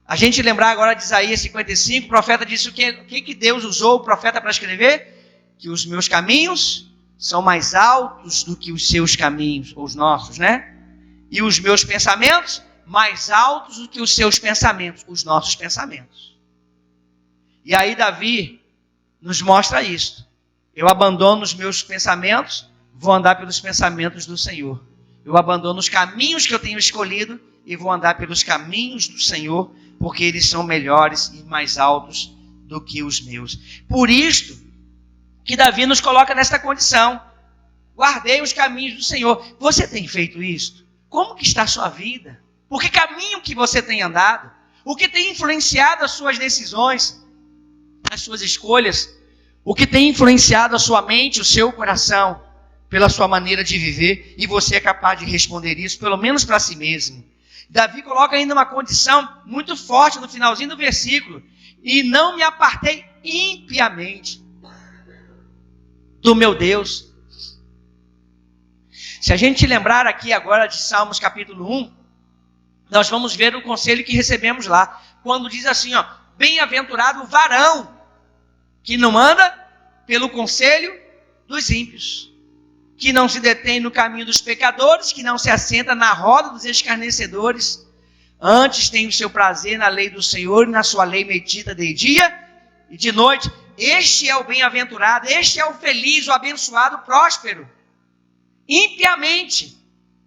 A gente lembrar agora de Isaías 55, o profeta disse o que Deus usou o profeta para escrever? Que os meus caminhos são mais altos do que os seus caminhos, ou os nossos, né? E os meus pensamentos mais altos do que os seus pensamentos, os nossos pensamentos. E aí Davi nos mostra isso. Eu abandono os meus pensamentos, vou andar pelos pensamentos do Senhor. Eu abandono os caminhos que eu tenho escolhido e vou andar pelos caminhos do Senhor, porque eles são melhores e mais altos do que os meus. Por isto que Davi nos coloca nesta condição. Guardei os caminhos do Senhor. Você tem feito isto? Como que está a sua vida? Por que caminho que você tem andado? O que tem influenciado as suas decisões, as suas escolhas? O que tem influenciado a sua mente, o seu coração, pela sua maneira de viver? E você é capaz de responder isso, pelo menos para si mesmo. Davi coloca ainda uma condição muito forte no finalzinho do versículo. E não me apartei impiamente do meu Deus. Se a gente lembrar aqui agora de Salmos capítulo 1, nós vamos ver o conselho que recebemos lá. Quando diz assim, ó, bem-aventurado o varão que não anda pelo conselho dos ímpios, que não se detém no caminho dos pecadores, que não se assenta na roda dos escarnecedores, antes tem o seu prazer na lei do Senhor, e na sua lei medita de dia e de noite. Este é o bem-aventurado, este é o feliz, o abençoado, o próspero. Impiamente.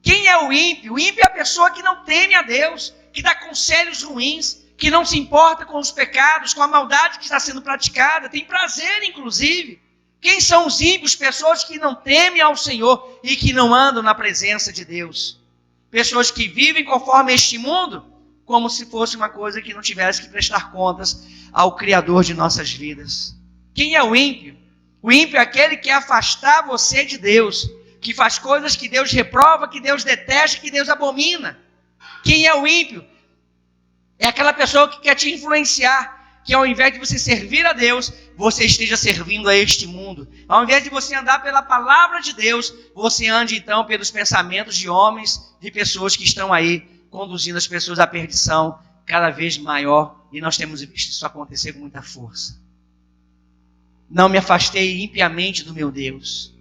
Quem é o ímpio? O ímpio é a pessoa que não teme a Deus, que dá conselhos ruins, que não se importa com os pecados, com a maldade que está sendo praticada, tem prazer inclusive. Quem são os ímpios? Pessoas que não temem ao Senhor e que não andam na presença de Deus. Pessoas que vivem conforme este mundo, como se fosse uma coisa que não tivesse que prestar contas ao Criador de nossas vidas. Quem é o ímpio? O ímpio é aquele que quer afastar você de Deus, que faz coisas que Deus reprova, que Deus detesta, que Deus abomina. Quem é o ímpio? É aquela pessoa que quer te influenciar, que ao invés de você servir a Deus, você esteja servindo a este mundo. Ao invés de você andar pela palavra de Deus, você ande então pelos pensamentos de homens, de pessoas que estão aí conduzindo as pessoas à perdição cada vez maior. E nós temos visto isso acontecer com muita força. Não me afastei impiamente do meu Deus.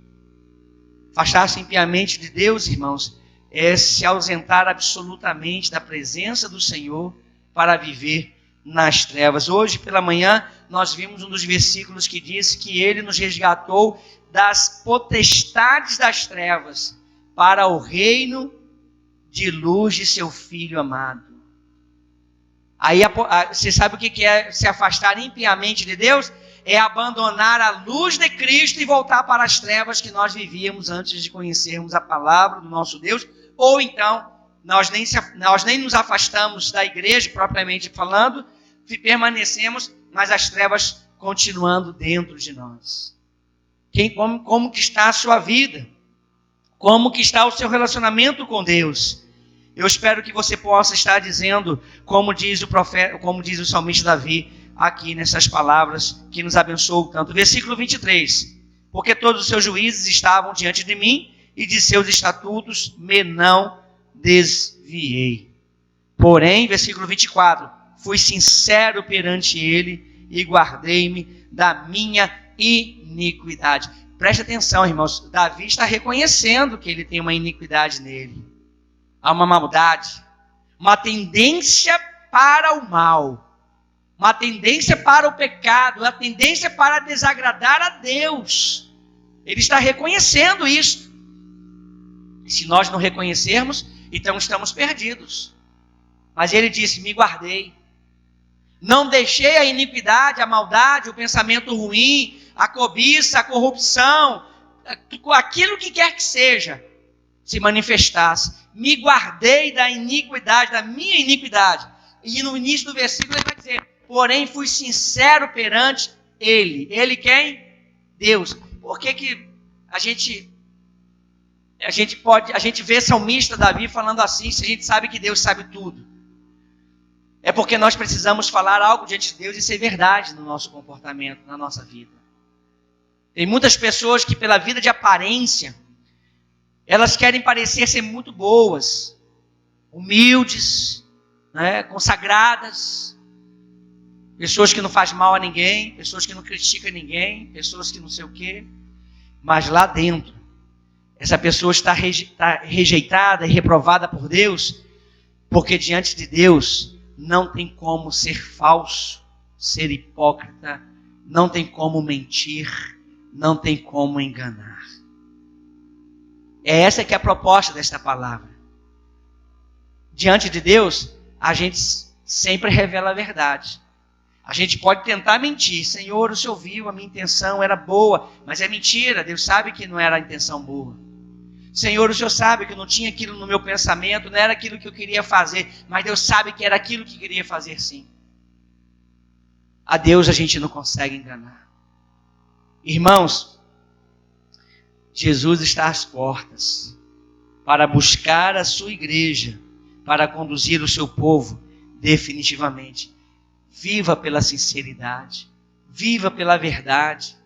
Afastar-se impiamente de Deus, irmãos, é se ausentar absolutamente da presença do Senhor para viver nas trevas. Hoje pela manhã nós vimos um dos versículos que diz que Ele nos resgatou das potestades das trevas para o reino de luz de seu Filho amado. Aí você sabe o que é se afastar impiamente de Deus? É abandonar a luz de Cristo e voltar para as trevas que nós vivíamos antes de conhecermos a palavra do nosso Deus. Ou então, nós nem nos afastamos da igreja, propriamente falando, e permanecemos, mas as trevas continuando dentro de nós. Como que está a sua vida? Como que está o seu relacionamento com Deus? Eu espero que você possa estar dizendo, como diz o profeta, como diz o salmista Davi, aqui nessas palavras que nos abençoam tanto. Versículo 23. Porque todos os seus juízes estavam diante de mim, e de seus estatutos me não desviei. Porém, versículo 24, fui sincero perante ele e guardei-me da minha iniquidade. Preste atenção, irmãos, Davi está reconhecendo que ele tem uma iniquidade nele. Há uma maldade, uma tendência para o mal, uma tendência para o pecado, uma tendência para desagradar a Deus. Ele está reconhecendo isso. E se nós não reconhecermos, então estamos perdidos. Mas ele disse, me guardei. Não deixei a iniquidade, a maldade, o pensamento ruim, a cobiça, a corrupção, aquilo que quer que seja, se manifestasse. Me guardei da iniquidade, da minha iniquidade. E no início do versículo ele vai dizer, porém fui sincero perante ele. Ele quem? Deus. Por que a gente vê salmista Davi falando assim, se a gente sabe que Deus sabe tudo? É porque nós precisamos falar algo diante de Deus e ser verdade no nosso comportamento, na nossa vida. Tem muitas pessoas que pela vida de aparência, elas querem parecer ser muito boas, humildes, né, consagradas, pessoas que não fazem mal a ninguém, pessoas que não criticam ninguém, pessoas que não sei o quê, mas lá dentro, essa pessoa está rejeitada e reprovada por Deus, porque diante de Deus não tem como ser falso, ser hipócrita, não tem como mentir, não tem como enganar. É essa que é a proposta desta palavra. Diante de Deus, a gente sempre revela a verdade. A gente pode tentar mentir. Senhor, o Senhor viu, a minha intenção era boa, mas é mentira. Deus sabe que não era a intenção boa. Senhor, o Senhor sabe que eu não tinha aquilo no meu pensamento, não era aquilo que eu queria fazer, mas Deus sabe que era aquilo que queria fazer sim. A Deus a gente não consegue enganar. Irmãos, Jesus está às portas para buscar a sua igreja, para conduzir o seu povo definitivamente. Viva pela sinceridade, viva pela verdade.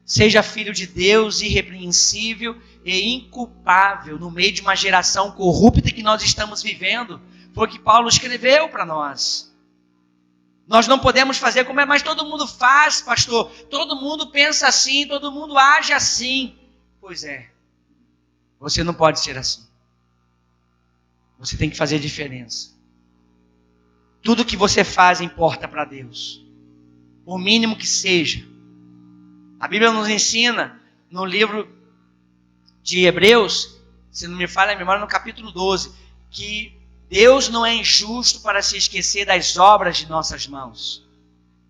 Seja filho de Deus irrepreensível e inculpável no meio de uma geração corrupta que nós estamos vivendo. Foi o que Paulo escreveu para nós. Nós não podemos fazer como é, mas todo mundo faz, pastor. Todo mundo pensa assim, todo mundo age assim. Pois é, você não pode ser assim. Você tem que fazer diferença. Tudo que você faz importa para Deus. O mínimo que seja. A Bíblia nos ensina no livro de Hebreus, se não me falha a memória, no capítulo 12, que Deus não é injusto para se esquecer das obras de nossas mãos.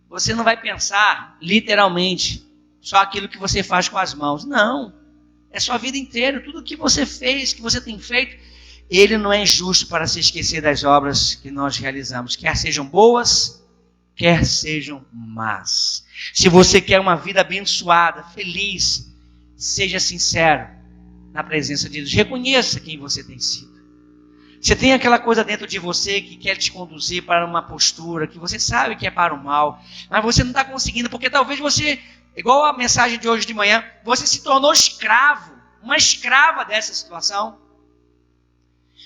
Você não vai pensar, literalmente, só aquilo que você faz com as mãos. Não. É sua vida inteira, tudo que você fez, que você tem feito. Ele não é injusto para se esquecer das obras que nós realizamos, quer sejam boas, quer sejam más. Se você quer uma vida abençoada, feliz, seja sincero na presença de Deus. Reconheça quem você tem sido. Você tem aquela coisa dentro de você que quer te conduzir para uma postura que você sabe que é para o mal, mas você não está conseguindo, porque talvez você, igual a mensagem de hoje de manhã, você se tornou escravo, uma escrava dessa situação.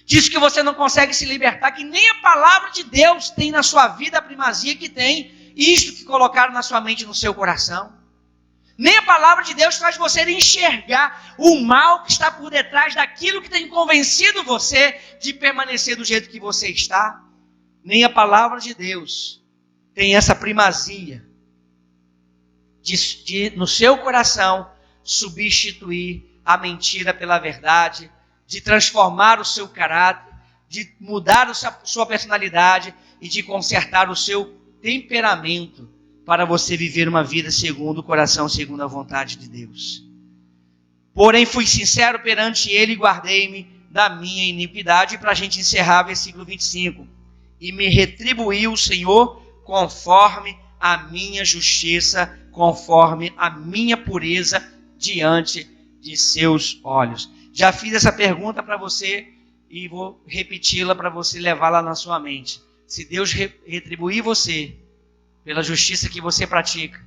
Diz que você não consegue se libertar, que nem a palavra de Deus tem na sua vida a primazia que tem isto que colocaram na sua mente e no seu coração. Nem a palavra de Deus faz você enxergar o mal que está por detrás daquilo que tem convencido você de permanecer do jeito que você está. Nem a palavra de Deus tem essa primazia de no seu coração substituir a mentira pela verdade, de transformar o seu caráter, de mudar a sua personalidade e de consertar o seu temperamento para você viver uma vida segundo o coração, segundo a vontade de Deus. Porém, fui sincero perante ele e guardei-me da minha iniquidade. Para a gente encerrar, versículo 25. E me retribuiu o Senhor conforme a minha justiça, conforme a minha pureza diante de seus olhos. Já fiz essa pergunta para você e vou repeti-la para você levá-la na sua mente. Se Deus retribuir você pela justiça que você pratica,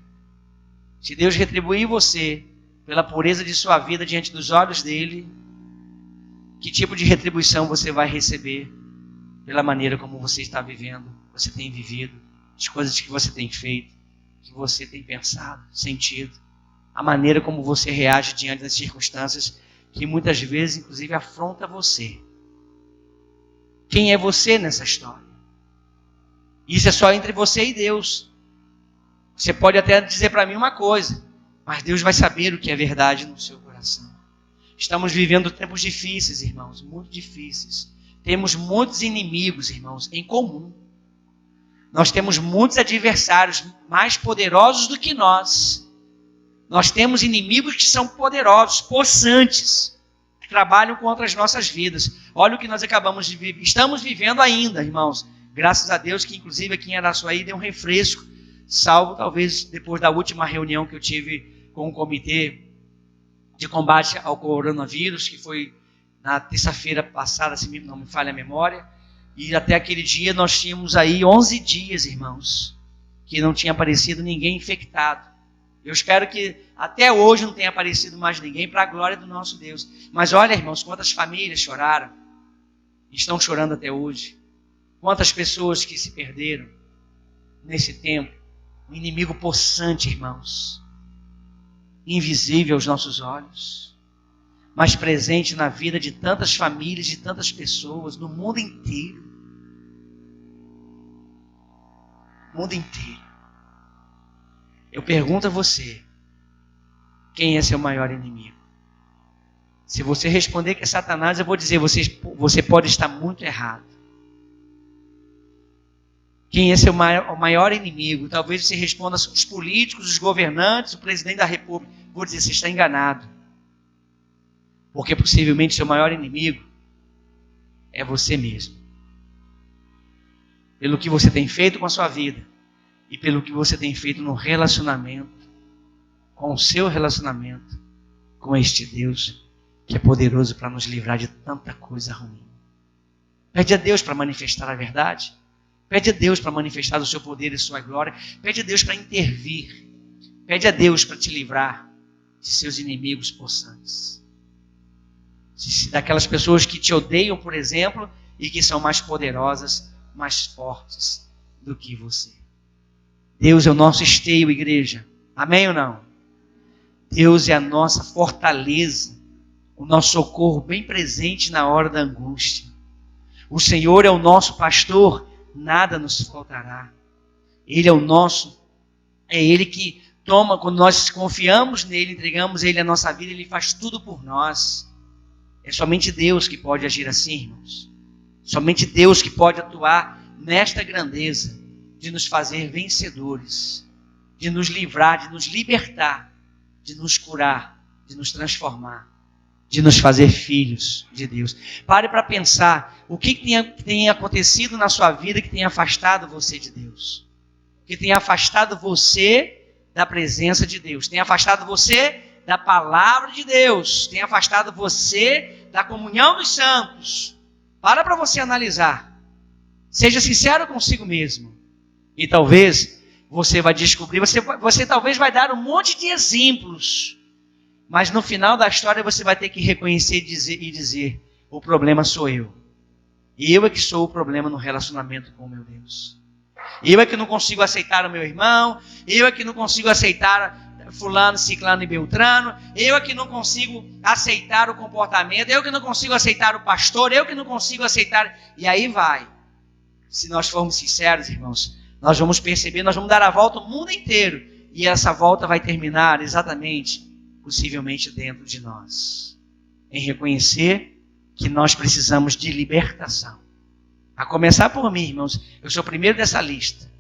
se Deus retribuir você pela pureza de sua vida diante dos olhos dele, que tipo de retribuição você vai receber pela maneira como você está vivendo, você tem vivido, as coisas que você tem feito, que você tem pensado, sentido, a maneira como você reage diante das circunstâncias que muitas vezes, inclusive, afronta você. Quem é você nessa história? Isso é só entre você e Deus. Você pode até dizer para mim uma coisa, mas Deus vai saber o que é verdade no seu coração. Estamos vivendo tempos difíceis, irmãos, muito difíceis. Temos muitos inimigos, irmãos, em comum. Nós temos muitos adversários mais poderosos do que nós. Nós temos inimigos que são poderosos, possantes, que trabalham contra as nossas vidas. Olha o que nós acabamos de viver. Estamos vivendo ainda, irmãos. Graças a Deus que, inclusive, aqui em Araçuaí deu um refresco. Salvo, talvez, depois da última reunião que eu tive com o Comitê de Combate ao Coronavírus, que foi na terça-feira passada, se não me falha a memória. E até aquele dia nós tínhamos aí 11 dias, irmãos, que não tinha aparecido ninguém infectado. Eu espero que até hoje não tenha aparecido mais ninguém, para a glória do nosso Deus. Mas olha, irmãos, quantas famílias choraram, estão chorando até hoje. Quantas pessoas que se perderam nesse tempo. Um inimigo possante, irmãos, invisível aos nossos olhos, mas presente na vida de tantas famílias, de tantas pessoas, no mundo inteiro. O mundo inteiro. Eu pergunto a você, quem é seu maior inimigo? Se você responder que é Satanás, eu vou dizer, você pode estar muito errado. Quem é seu maior inimigo? Talvez você responda os políticos, os governantes, o presidente da república. Vou dizer, você está enganado. Porque possivelmente seu maior inimigo é você mesmo. Pelo que você tem feito com a sua vida e pelo que você tem feito no relacionamento, com o seu relacionamento com este Deus que é poderoso para nos livrar de tanta coisa ruim. Pede a Deus para manifestar a verdade. Pede a Deus para manifestar o seu poder e sua glória. Pede a Deus para intervir. Pede a Deus para te livrar de seus inimigos possantes. Daquelas pessoas que te odeiam, por exemplo, e que são mais poderosas, mais fortes do que você. Deus é o nosso esteio, igreja. Amém ou não? Deus é a nossa fortaleza, o nosso socorro bem presente na hora da angústia. O Senhor é o nosso pastor, nada nos faltará. Ele é o nosso, é Ele que toma, quando nós confiamos nele, entregamos a Ele a nossa vida, Ele faz tudo por nós. É somente Deus que pode agir assim, irmãos. Somente Deus que pode atuar nesta grandeza de nos fazer vencedores, de nos livrar, de nos libertar, de nos curar, de nos transformar, de nos fazer filhos de Deus. Pare para pensar o que tem acontecido na sua vida que tem afastado você de Deus. Que tem afastado você da presença de Deus. Tem afastado você da palavra de Deus. Tem afastado você da comunhão dos santos. Para você analisar. Seja sincero consigo mesmo. E talvez você vai descobrir, você talvez vai dar um monte de exemplos. Mas no final da história você vai ter que reconhecer e dizer, o problema sou eu. E eu é que sou o problema no relacionamento com o meu Deus. Eu é que não consigo aceitar o meu irmão. Eu é que não consigo aceitar fulano, ciclano e beltrano. Eu é que não consigo aceitar o comportamento. Eu que não consigo aceitar o pastor. Eu que não consigo aceitar. E aí vai. Se nós formos sinceros, irmãos, nós vamos perceber, nós vamos dar a volta ao mundo inteiro. E essa volta vai terminar exatamente, possivelmente dentro de nós. Em reconhecer que nós precisamos de libertação. A começar por mim, irmãos, eu sou o primeiro dessa lista.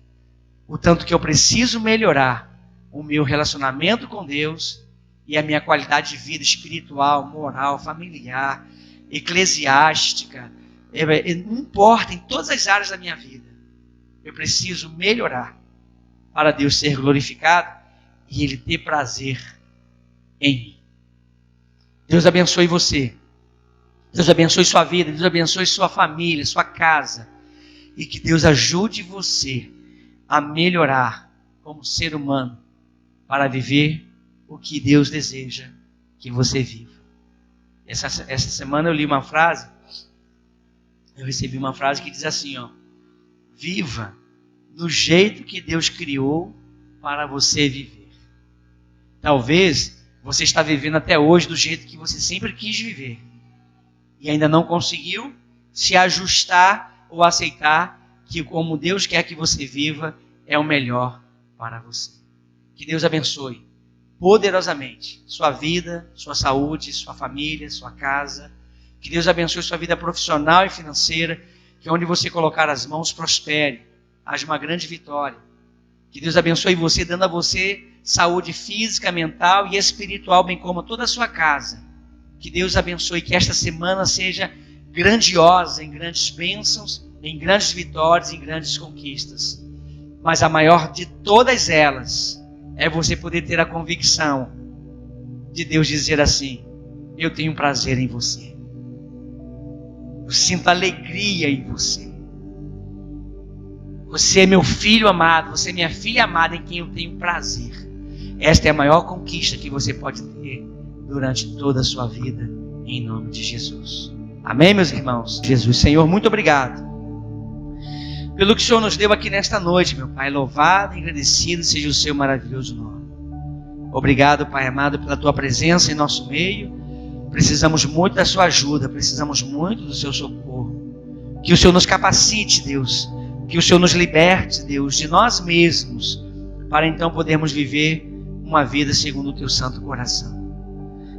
O tanto que eu preciso melhorar o meu relacionamento com Deus e a minha qualidade de vida espiritual, moral, familiar, eclesiástica, não importa, em todas as áreas da minha vida. Eu preciso melhorar para Deus ser glorificado e Ele ter prazer em mim. Deus abençoe você. Deus abençoe sua vida, Deus abençoe sua família, sua casa. E que Deus ajude você a melhorar como ser humano para viver o que Deus deseja que você viva. Essa semana eu li uma frase, eu recebi uma frase que diz assim, viva do jeito que Deus criou para você viver. Talvez você está vivendo até hoje do jeito que você sempre quis viver. E ainda não conseguiu se ajustar ou aceitar que como Deus quer que você viva é o melhor para você. Que Deus abençoe poderosamente sua vida, sua saúde, sua família, sua casa. Que Deus abençoe sua vida profissional e financeira. Que onde você colocar as mãos prospere, haja uma grande vitória. Que Deus abençoe você, dando a você saúde física, mental e espiritual, bem como toda a sua casa. Que Deus abençoe, que esta semana seja grandiosa em grandes bênçãos, em grandes vitórias, em grandes conquistas. Mas a maior de todas elas é você poder ter a convicção de Deus dizer assim, eu tenho prazer em você. Eu sinto alegria em você. Você é meu filho amado, você é minha filha amada em quem eu tenho prazer. Esta é a maior conquista que você pode ter durante toda a sua vida, em nome de Jesus. Amém, meus irmãos? Jesus, Senhor, muito obrigado pelo que o Senhor nos deu aqui nesta noite, meu Pai. Louvado e agradecido seja o seu maravilhoso nome. Obrigado, Pai amado, pela tua presença em nosso meio. Precisamos muito da sua ajuda, precisamos muito do seu socorro. Que o Senhor nos capacite, Deus. Que o Senhor nos liberte, Deus, de nós mesmos, para então podermos viver uma vida segundo o teu santo coração.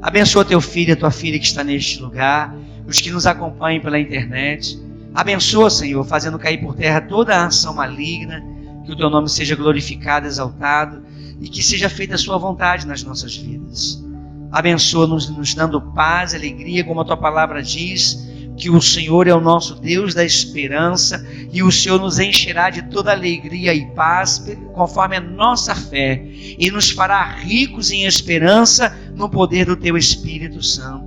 Abençoa teu filho e a tua filha que está neste lugar, os que nos acompanham pela internet. Abençoa, Senhor, fazendo cair por terra toda a ação maligna, que o teu nome seja glorificado, exaltado, e que seja feita a sua vontade nas nossas vidas. Abençoa-nos, nos dando paz, alegria, como a tua palavra diz, que o Senhor é o nosso Deus da esperança, e o Senhor nos encherá de toda alegria e paz, conforme a nossa fé, e nos fará ricos em esperança no poder do teu Espírito Santo.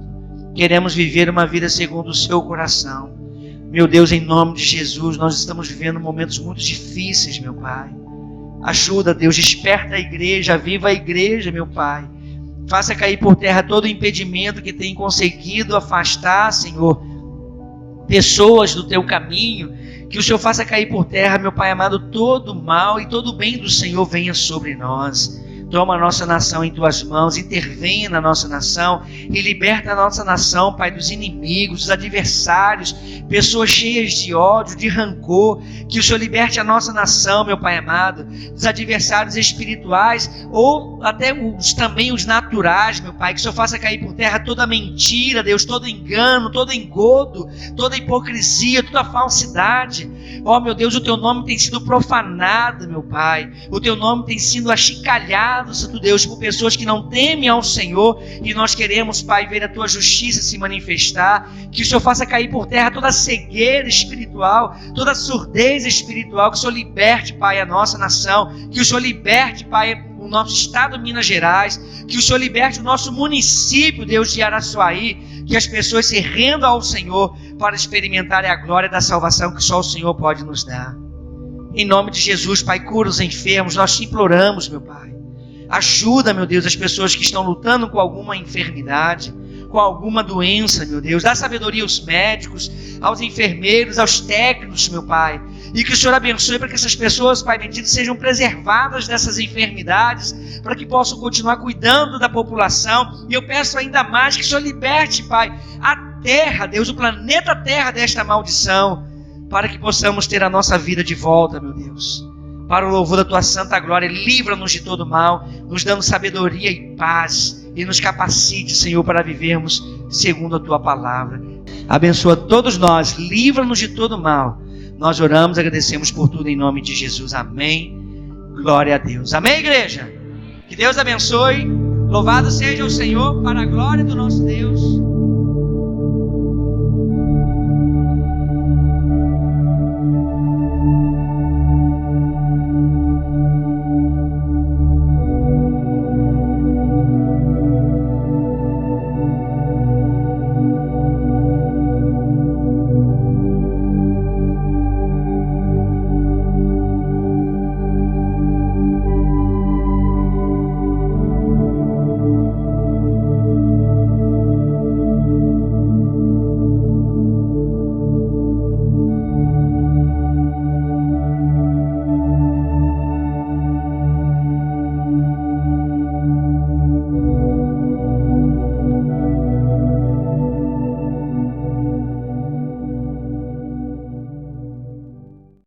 Queremos viver uma vida segundo o seu coração. Meu Deus, em nome de Jesus, nós estamos vivendo momentos muito difíceis, meu Pai. Ajuda, Deus, desperta a igreja, aviva a igreja, meu Pai. Faça cair por terra todo o impedimento que tem conseguido afastar, Senhor, pessoas do teu caminho. Que o Senhor faça cair por terra, meu Pai amado, todo o mal e todo o bem do Senhor venha sobre nós. Toma a nossa nação em tuas mãos, intervenha na nossa nação e liberta a nossa nação, Pai, dos inimigos, dos adversários, pessoas cheias de ódio, de rancor. Que o Senhor liberte a nossa nação, meu Pai amado, dos adversários espirituais ou até também os naturais, meu Pai. Que o Senhor faça cair por terra toda mentira, Deus, todo engano, todo engodo, toda hipocrisia, toda falsidade. Ó, meu Deus, o teu nome tem sido profanado, meu Pai. O teu nome tem sido achicalhado, Santo Deus, por pessoas que não temem ao Senhor, e nós queremos, Pai, ver a tua justiça se manifestar. Que o Senhor faça cair por terra toda cegueira espiritual, toda surdez espiritual. Que o Senhor liberte, Pai, a nossa nação. Que o Senhor liberte, Pai, o nosso estado de Minas Gerais. Que o Senhor liberte o nosso município, Deus, de Araçuaí. Que as pessoas se rendam ao Senhor, para experimentarem a glória da salvação que só o Senhor pode nos dar. Em nome de Jesus, Pai, cura os enfermos, nós te imploramos, meu Pai. Ajuda, meu Deus, as pessoas que estão lutando com alguma enfermidade, com alguma doença, meu Deus. Dá sabedoria aos médicos, aos enfermeiros, aos técnicos, meu Pai. E que o Senhor abençoe para que essas pessoas, Pai bendito, sejam preservadas dessas enfermidades, para que possam continuar cuidando da população. E eu peço ainda mais que o Senhor liberte, Pai, a terra, Deus, o planeta Terra desta maldição, para que possamos ter a nossa vida de volta, meu Deus. Para o louvor da Tua santa glória, livra-nos de todo mal, nos dando sabedoria e paz, e nos capacite, Senhor, para vivermos segundo a Tua palavra. Abençoa todos nós, livra-nos de todo mal. Nós oramos e agradecemos por tudo em nome de Jesus. Amém. Glória a Deus. Amém, igreja? Que Deus abençoe. Louvado seja o Senhor para a glória do nosso Deus.